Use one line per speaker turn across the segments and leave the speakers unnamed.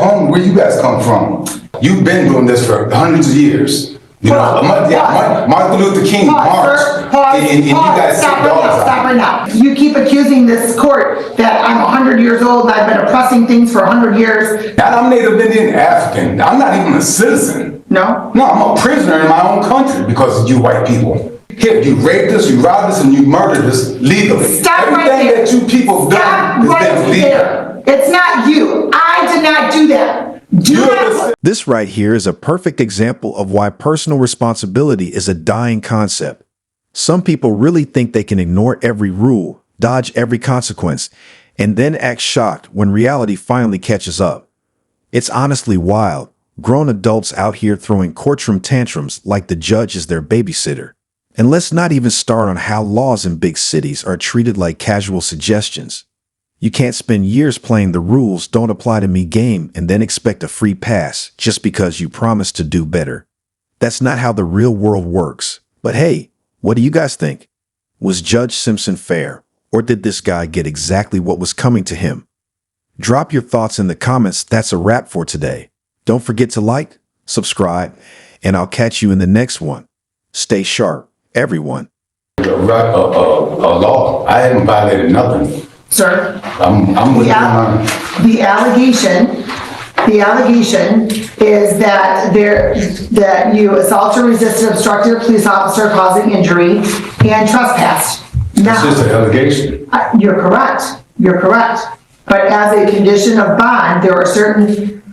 home where you guys come from, you've been doing this for hundreds of years. Martin Luther King marched, and you guys
stop right now. You keep accusing this court that I'm 100 years old and I've been oppressing things for 100 years.
And I'm Native Indian African. I'm not even a citizen.
No?
No, I'm a prisoner in my own country because of you white people. Here, you raped us, you robbed us, and you murdered us legally.
Stop right there.
Everything that you people have done has been legal.
There. It's not you. I did not do that.
This right here is a perfect example of why personal responsibility is a dying concept. Some people really think they can ignore every rule, dodge every consequence, and then act shocked when reality finally catches up. It's honestly wild. Grown adults out here throwing courtroom tantrums like the judge is their babysitter. And let's not even start on how laws in big cities are treated like casual suggestions. You can't spend years playing the rules don't apply to me game and then expect a free pass just because you promised to do better. That's not how the real world works. But hey, what do you guys think? Was Judge Simpson fair, or did this guy get exactly what was coming to him? Drop your thoughts in the comments. That's a wrap for today. Don't forget to like, subscribe, and I'll catch you in the next one. Stay sharp, everyone.
A law. I haven't violated nothing.
Sir,
I'm with
the allegation is that you assault or resisted, obstructed a police officer causing injury, and trespassed.
It's just an allegation.
You're correct. You're correct. But as a condition of bond, there are certain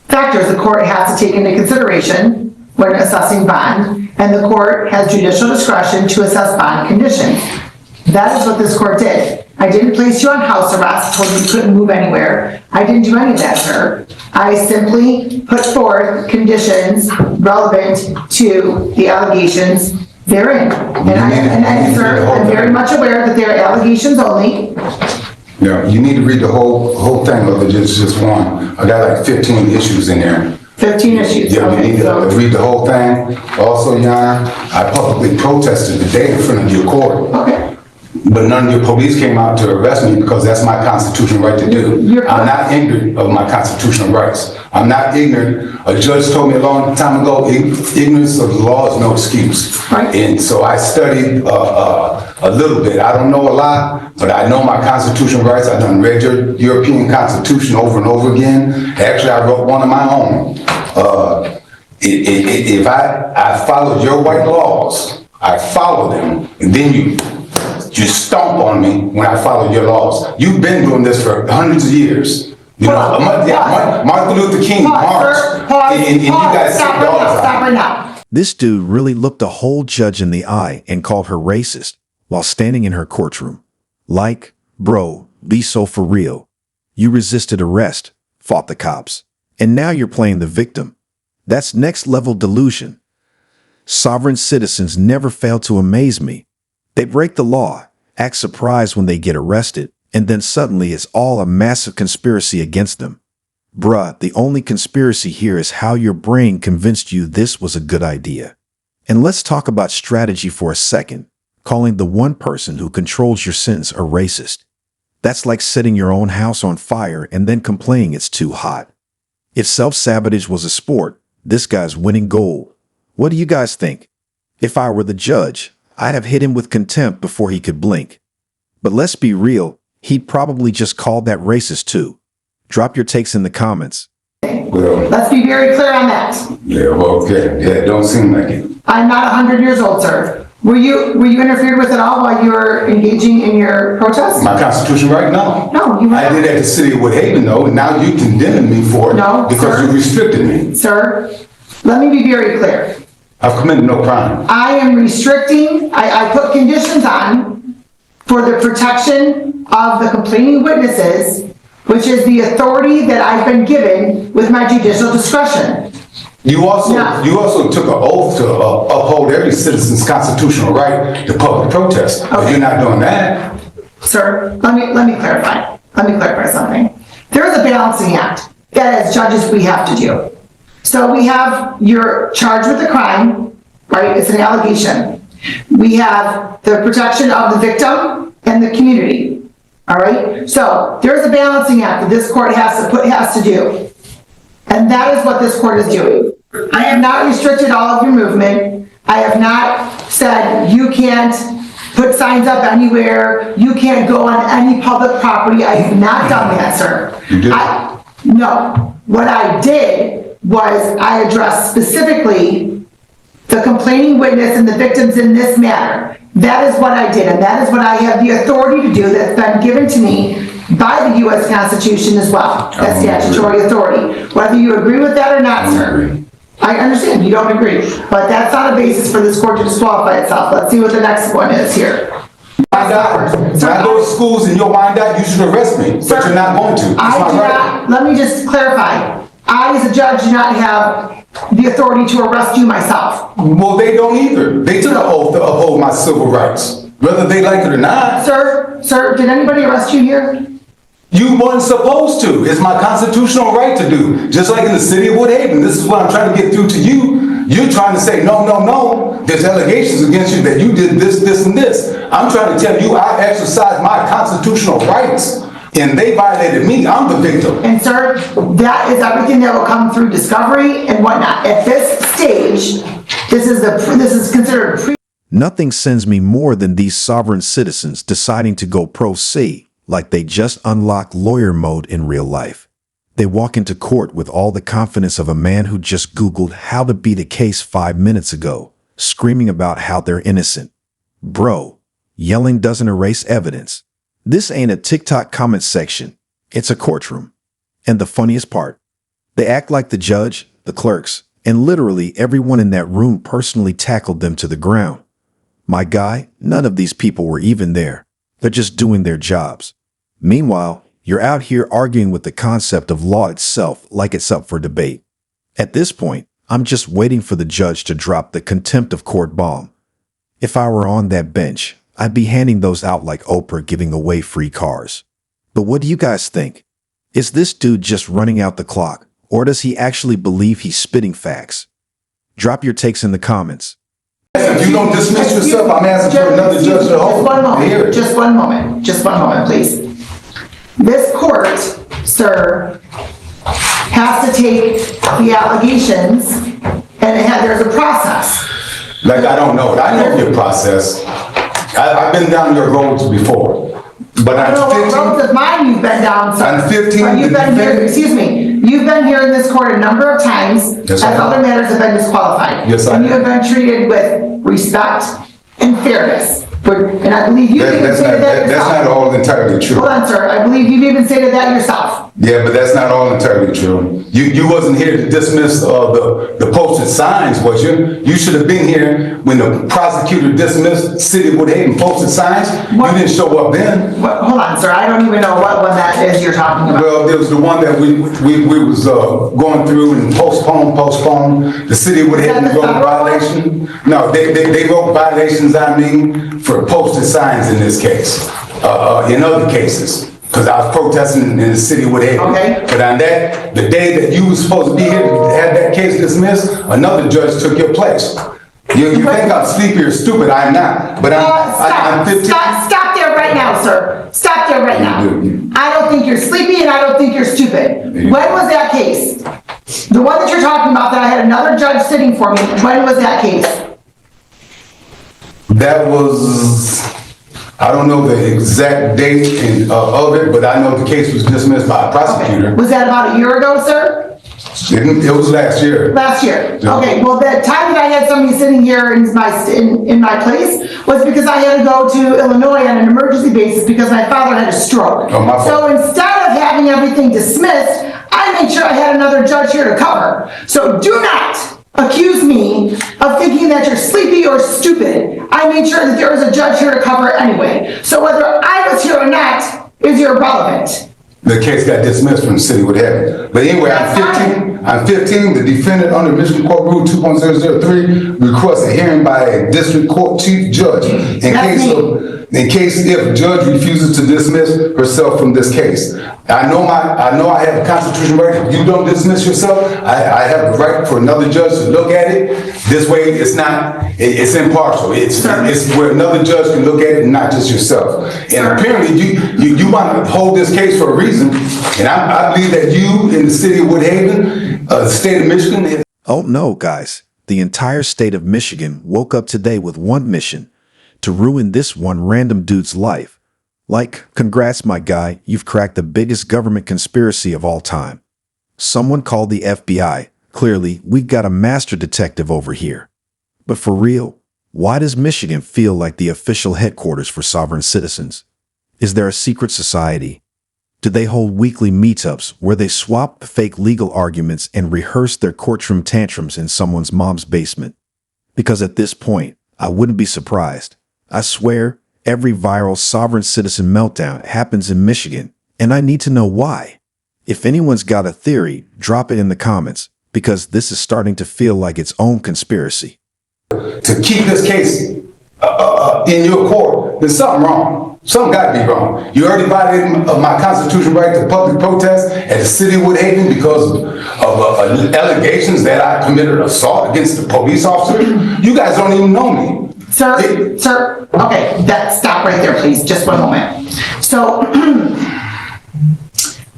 factors the court has to take into consideration when assessing bond, and the court has judicial discretion to assess bond conditions. That is what this court did. I didn't place you on house arrest, told you couldn't move anywhere. I didn't do any of that, sir. I simply put forth conditions relevant to the allegations therein. And sir, I'm very much aware that they're allegations only.
Yeah, you need to read the whole thing, other than just one. I got like 15 issues in there.
15 issues.
Yeah,
okay,
you need to read the whole thing. Also, Your Honor, I publicly protested today in front of your court.
Okay.
But none of your police came out to arrest me because that's my constitutional right to do. I'm not ignorant of my constitutional rights. I'm not ignorant. A judge told me a long time ago, ignorance of the law is no excuse.
Right.
And so I studied a little bit. I don't know a lot, but I know my constitutional rights. I've done read your European Constitution over and over again. Actually, I wrote one of my own. If I followed your white laws, I follow them, and then you stomp on me when I follow your laws. You've been doing this for hundreds of years. Martin Luther King marched, and you guys
stop right now.
This dude really looked a whole judge in the eye and called her racist while standing in her courtroom. Like, bro, be so for real. You resisted arrest, fought the cops, and now you're playing the victim. That's next level delusion. Sovereign citizens never fail to amaze me. They break the law, act surprised when they get arrested, and then suddenly it's all a massive conspiracy against them. Bruh, the only conspiracy here is how your brain convinced you this was a good idea. And let's talk about strategy for a second, calling the one person who controls your sentence a racist. That's like setting your own house on fire and then complaining it's too hot. If self-sabotage was a sport, this guy's winning gold. What do you guys think? If I were the judge, I'd have hit him with contempt before he could blink. But let's be real, he'd probably just call that racist too. Drop your takes in the comments.
Well,
let's be very clear on that.
Yeah, well, okay. Yeah, it don't seem like it.
I'm not 100 years old, sir. Were you interfered with at all while you were engaging in your protest?
My constitutional right? No.
No, you were
I did at the city of Woodhaven, though, and now you condemning me for it because you restricted me.
Sir, let me be very clear.
I've committed no crime.
I am restricting, I put conditions on for the protection of the complaining witnesses, which is the authority that I've been given with my judicial discretion.
You also took an oath to uphold every citizen's constitutional right to public protest. Okay. But you're not doing that.
Sir, let me clarify. Let me clarify something. There is a balancing act that as judges we have to do. So we have you're charged with a crime, right? It's an allegation. We have the protection of the victim and the community. All right? So there's a balancing act that this court has to do. And that is what this court is doing. I have not restricted all of your movement. I have not said you can't put signs up anywhere, you can't go on any public property. I have not done that, sir.
You did?
No. What I did was I addressed specifically the complaining witness and the victims in this matter. That is what I did, and that is what I have the authority to do that's been given to me by the U.S. Constitution as well. That's statutory authority. Whether you agree with that or not, sir. I understand you don't agree, but that's not a basis for this court to disqualify itself. Let's see what the next one is here.
When I go to schools and you'll wind out, you should arrest me, but you're not going to.
I do not, let me just clarify. I, as a judge, do not have the authority to arrest you myself.
Well, they don't either. They took an oath to uphold my civil rights, whether they like it or not.
Sir, did anybody arrest you here?
You weren't supposed to. It's my constitutional right to do. Just like in the city of Woodhaven. This is what I'm trying to get through to you. You're trying to say, no. There's allegations against you that you did this, and this. I'm trying to tell you I exercised my constitutional rights, and they violated me. I'm the victim.
And sir, that is everything that will come through discovery and whatnot. At this stage, this is considered
Nothing sends me more than these sovereign citizens deciding to go pro se, like they just unlocked lawyer mode in real life. They walk into court with all the confidence of a man who just Googled how to beat a case 5 minutes ago, screaming about how they're innocent. Bro, yelling doesn't erase evidence. This ain't a TikTok comment section. It's a courtroom. And the funniest part, they act like the judge, the clerks, and literally everyone in that room personally tackled them to the ground. My guy, none of these people were even there. They're just doing their jobs. Meanwhile, you're out here arguing with the concept of law itself like it's up for debate. At this point, I'm just waiting for the judge to drop the contempt of court bomb. If I were on that bench, I'd be handing those out like Oprah giving away free cars. But what do you guys think? Is this dude just running out the clock, or does he actually believe he's spitting facts? Drop your takes in the comments.
If you don't dismiss yourself, I'm asking for another judge to hold.
Just one moment, please. This court, sir, has to take the allegations, and there's a process.
Like, I don't know it. I know your process. I've been down your roads before. But
I don't know what roads of mine you've been down, sir.
I'm 15.
You've been here, excuse me, you've been here in this court a number of times,
Yes,
as other matters have been disqualified.
Yes, I
And you
have.
have been treated with respect and fairness. And I believe you even stated that
That's not
yourself.
all entirely true.
Hold on, sir, I believe you've even stated that yourself.
Yeah, but that's not all entirely true. You wasn't here to dismiss the posted signs, was you? You should have been here when the prosecutor dismissed City of Woodhaven posted signs.
What?
You didn't show up then.
Hold on, sir, I don't even know what one that is you're talking about.
Well, there was the one that we was going through and postponed. The City of Woodhaven
Is that the
wrote a
federal one?
violation. No, they wrote violations on me for posted signs in this case. In other cases. Because I was protesting in the City of Woodhaven.
Okay.
But on that, the day that you was supposed to be here to have that case dismissed, another judge took your place. You think I'm sleepy or stupid, I'm not. But I'm 15.
Stop there right now, sir. Stop there right now.
do.
I don't think you're sleepy and I don't think you're stupid.
you
When was that case? The one that you're talking about that I had another judge sitting for me, when was that case?
That was, I don't know the exact date of it, but I know the case was dismissed by a prosecutor.
Was that about a year ago, sir?
It was last year.
Last year.
Yeah.
Okay, well, the time that I had somebody sitting here in my place was because I had to go to Illinois on an emergency basis because my father had a stroke.
Oh, my fault.
So instead of having everything dismissed, I made sure I had another judge here to cover. So do not accuse me of thinking that you're sleepy or stupid. I made sure that there was a judge here to cover it anyway. So whether I was here or not is irrelevant.
The case got dismissed from the City of Woodhaven. But anyway, I'm 15, the defendant under Michigan Court Rule 2.003 requests a hearing by a district court chief judge in case if judge refuses to dismiss herself from this case. I know I have a constitutional right. If you don't dismiss yourself, I have the right for another judge to look at it This way, it's not, it's impartial. It's where another judge can look at it and not just yourself. And apparently, you want to hold this case for a reason. And I believe that you in the city of Woodhaven, the state of Michigan.
Oh no, guys. The entire state of Michigan woke up today with one mission: to ruin this one random dude's life. Like, congrats, my guy, you've cracked the biggest government conspiracy of all time. Someone called the FBI. Clearly, we got a master detective over here. But for real, why does Michigan feel like the official headquarters for sovereign citizens? Is there a secret society? Do they hold weekly meetups where they swap fake legal arguments and rehearse their courtroom tantrums in someone's mom's basement? Because at this point, I wouldn't be surprised. I swear, every viral sovereign citizen meltdown happens in Michigan, and I need to know why. If anyone's got a theory, drop it in the comments, because this is starting to feel like its own conspiracy.
To keep this case in your court, there's something wrong. Something got to be wrong. You already violated my constitutional right to public protest at the city of Woodhaven because of allegations that I committed assault against the police officer. You guys don't even know me.
Sir, okay, stop right there, please, just one moment. So,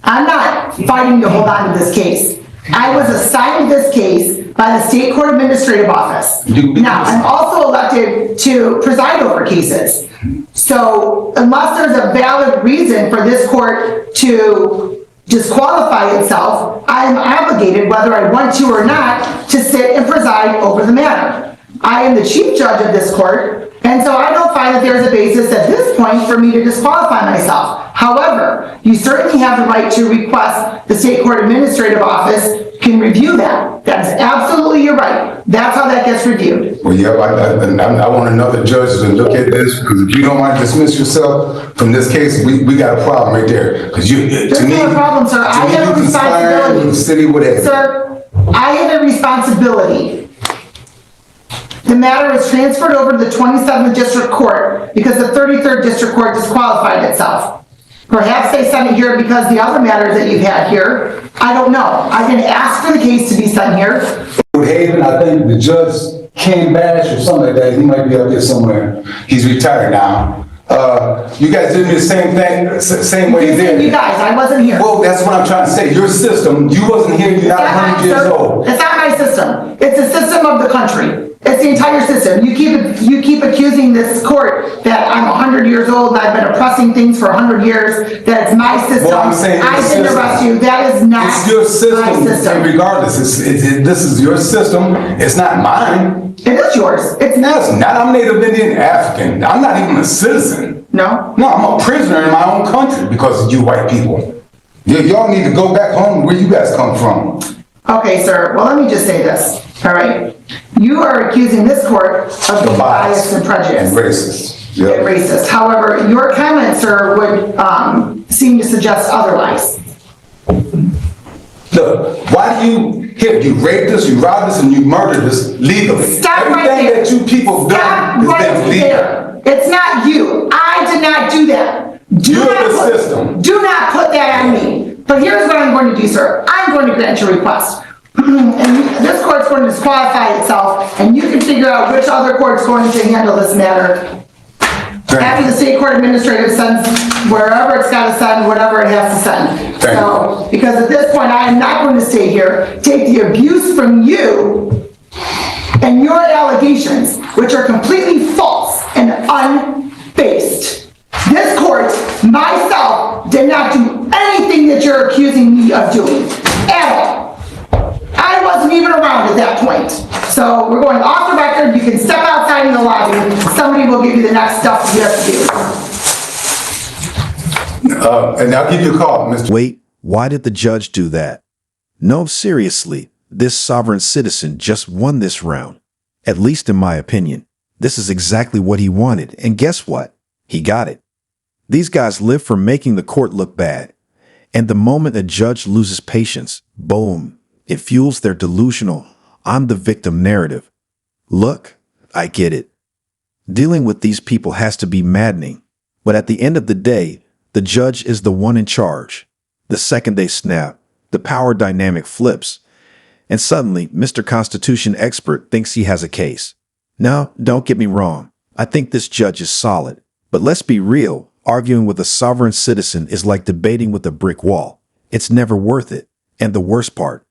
I'm not fighting to hold on to this case. I was assigned this case by the State Court Administrative Office. Now, I'm also elected to preside over cases. So, unless there's a valid reason for this court to disqualify itself, I am obligated, whether I want to or not, to sit and preside over the matter. I am the chief judge of this court, and so I don't find that there's a basis at this point for me to disqualify myself. However, you certainly have the right to request the State Court Administrative Office can review that. That is absolutely your right. That's how that gets reviewed.
Well, yeah, I want another judge to look at this, because if you don't want to dismiss yourself from this case, we got a problem right there. Because
There's no problem, sir. I have a responsibility.
City, whatever.
Sir, I have a responsibility. The matter is transferred over to the 27th District Court because the 33rd District Court disqualified itself. Perhaps they sent it here because the other matters that you've had here, I don't know. I can ask for the case to be sent here.
Woodhaven, I think the judge Ken Bash or something like that, he might be up there somewhere. He's retired now. You guys did me the same thing, same way you did.
You guys, I wasn't here.
Well, that's what I'm trying to say. Your system, you wasn't here, you're not 100 years old.
It's not my system. It's the system of the country. It's the entire system. You keep accusing this court that I'm 100 years old and I've been oppressing things for 100 years, that it's my system.
Well, I'm saying
I didn't arrest you. That is not
it's your system.
my system.
And regardless, this is your system. It's not mine.
It is yours. It's
No, it's not. I'm Native Indian African. I'm not even a citizen.
No?
No, I'm a prisoner in my own country because of you white people. Y'all need to go back home where you guys come from.
Okay, sir. Well, let me just say this. All right. You are accusing this court of being biased and prejudiced.
And racist. Yep.
And racist. However, your comment, sir, would seem to suggest otherwise.
Look, why do you raped us, you robbed us, and you murdered us legally?
Stop right there.
Everything that you people done
Stop
is
right
been legal.
there. It's not you. I did not do that.
You're the system.
Do not put that on me. But here's what I'm going to do, sir. I'm going to grant your request. And this court's going to disqualify itself, and you can figure out which other court's going to handle this matter after the State Court Administrative sends wherever it's got to send, whatever it has to send. So, because at this point, I am not going to stay here, take the abuse from you and your allegations, which are completely false and unbased. This court, myself, did not do anything that you're accusing me of doing at all. I wasn't even around at that point. So we're going off the record. You can step outside in the lobby. Somebody will give you the next stuff you have to do.
And I'll give you a call, Mr.
Wait, why did the judge do that? No, seriously, this sovereign citizen just won this round. At least in my opinion. This is exactly what he wanted. And guess what? He got it. These guys live for making the court look bad. And the moment a judge loses patience, boom, it fuels their delusional, I'm the victim narrative. Look, I get it. Dealing with these people has to be maddening. But at the end of the day, the judge is the one in charge. The second they snap, the power dynamic flips. And suddenly, Mr. Constitution expert thinks he has a case. Now, don't get me wrong. I think this judge is solid. But let's be real. Arguing with a sovereign citizen is like debating with a brick wall. It's never worth it. And the worst part,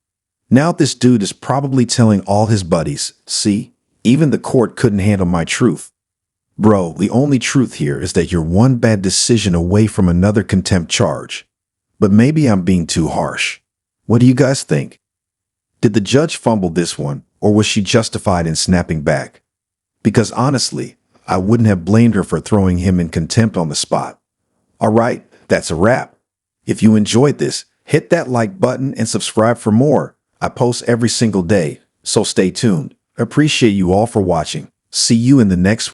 now this dude is probably telling all his buddies, see, even the court couldn't handle my truth. Bro, the only truth here is that you're one bad decision away from another contempt charge. But maybe I'm being too harsh. What do you guys think? Did the judge fumble this one, or was she justified in snapping back? Because honestly, I wouldn't have blamed her for throwing him in contempt on the spot. All right, that's a wrap. If you enjoyed this, hit that like button and subscribe for more. I post every single day, so stay tuned. Appreciate you all for watching. See you in the next